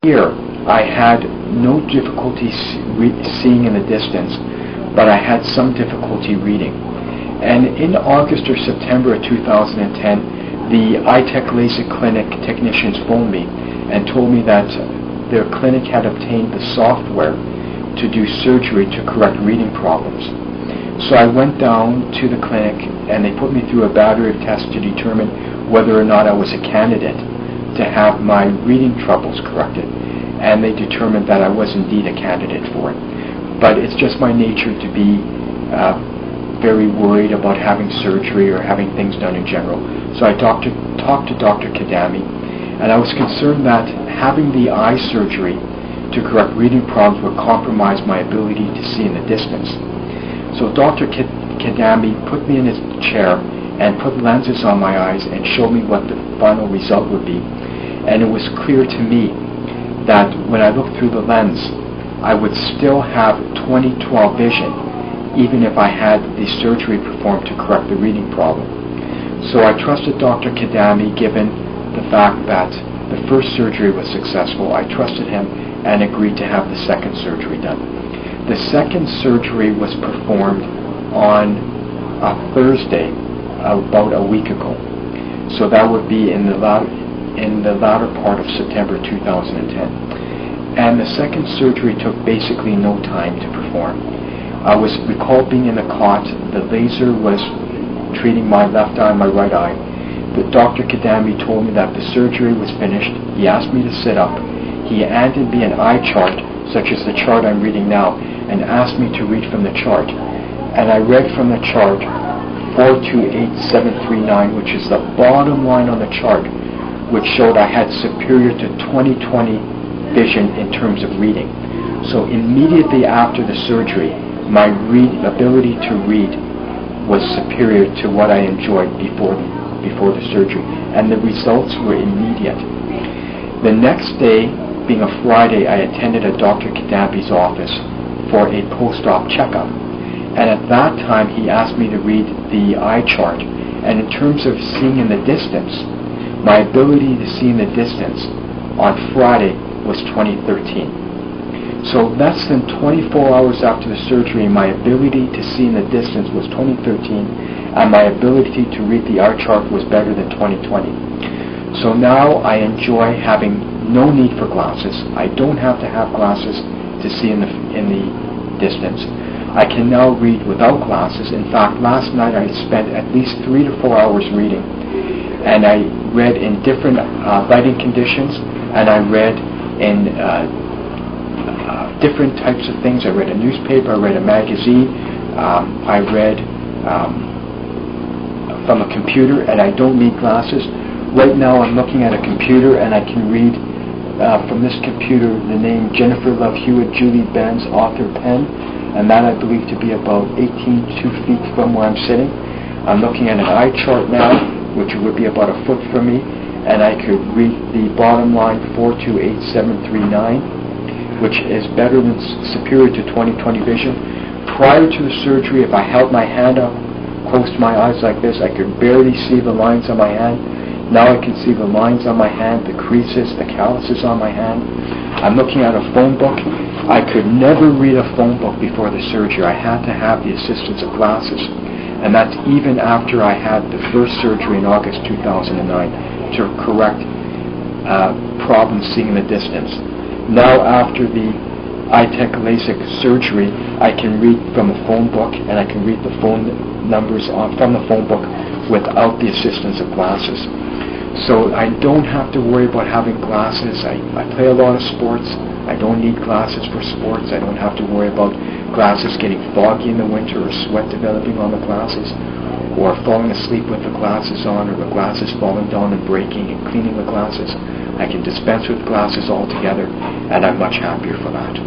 Here, I had no difficulty seeing in the distance, but I had some difficulty reading. And in August or September of 2010, the Eyetech Lasik Clinic technicians phoned me and told me that their clinic had obtained the software to do surgery to correct reading problems. So I went down to the clinic and they put me through a battery of tests to determine whether or not I was a candidate to have my reading troubles corrected. And they determined that I was indeed a candidate for it. But it's just my nature to be very worried about having surgery or having things done in general. So I talked to Dr. Kadami, and I was concerned that having the eye surgery to correct reading problems would compromise my ability to see in the distance. So Dr. Kadami put me in his chair and put lenses on my eyes and showed me what the final result would be. And it was clear to me that when I looked through the lens, I would still have 20/12 vision even if I had the surgery performed to correct the reading problem. So I trusted Dr. Kadami, given the fact that the first surgery was successful. I trusted him and agreed to have the second surgery done. The second surgery was performed on a Thursday about a week ago. So that would be in the latter part of September 2010. And the second surgery took basically no time to perform. I recall being in the cot. The laser was treating my left eye and my right eye. Dr. Kadami told me that the surgery was finished. He asked me to sit up. He handed me an eye chart, such as the chart I'm reading now, and asked me to read from the chart. And I read from the chart 428739, which is the bottom line on the chart, which showed I had superior to 20/20 vision in terms of reading. So immediately after the surgery, my ability to read was superior to what I enjoyed before the surgery, and the results were immediate. The next day, being a Friday, I attended a Dr. Kadami's office for a post-op checkup, and at that time he asked me to read the eye chart, and in terms of seeing in the distance, my ability to see in the distance on Friday was 2013. So less than 24 hours after the surgery, my ability to see in the distance was 2013, and my ability to read the eye chart was better than 2020. So now I enjoy having no need for glasses. I don't have to have glasses to see in the distance. I can now read without glasses. In fact, last night I spent at least 3 to 4 hours reading, and I read in different lighting conditions, and I read in different types of things. I read a newspaper, I read a magazine, I read from a computer, and I don't need glasses. Right now I'm looking at a computer and I can read from this computer the name Jennifer Love Hewitt Julie Benz author pen, and that I believe to be about 2 feet from where I'm sitting. I'm looking at an eye chart now, which would be about a foot from me, and I could read the bottom line 428739, which is better than superior to 20/20 vision. Prior to the surgery, if I held my hand up close to my eyes like this, I could barely see the lines on my hand. Now I can see the lines on my hand, the creases, the calluses on my hand. I'm looking at a phone book. I could never read a phone book before the surgery. I had to have the assistance of glasses. And that's even after I had the first surgery in August 2009 to correct problems seeing in the distance. Now after the Eyetech Lasik surgery, I can read from a phone book, and I can read the phone numbers from the phone book without the assistance of glasses. So I don't have to worry about having glasses. I play a lot of sports. I don't need glasses for sports. I don't have to worry about glasses getting foggy in the winter, or sweat developing on the glasses, or falling asleep with the glasses on, or the glasses falling down and breaking and cleaning the glasses. I can dispense with glasses altogether, and I'm much happier for that.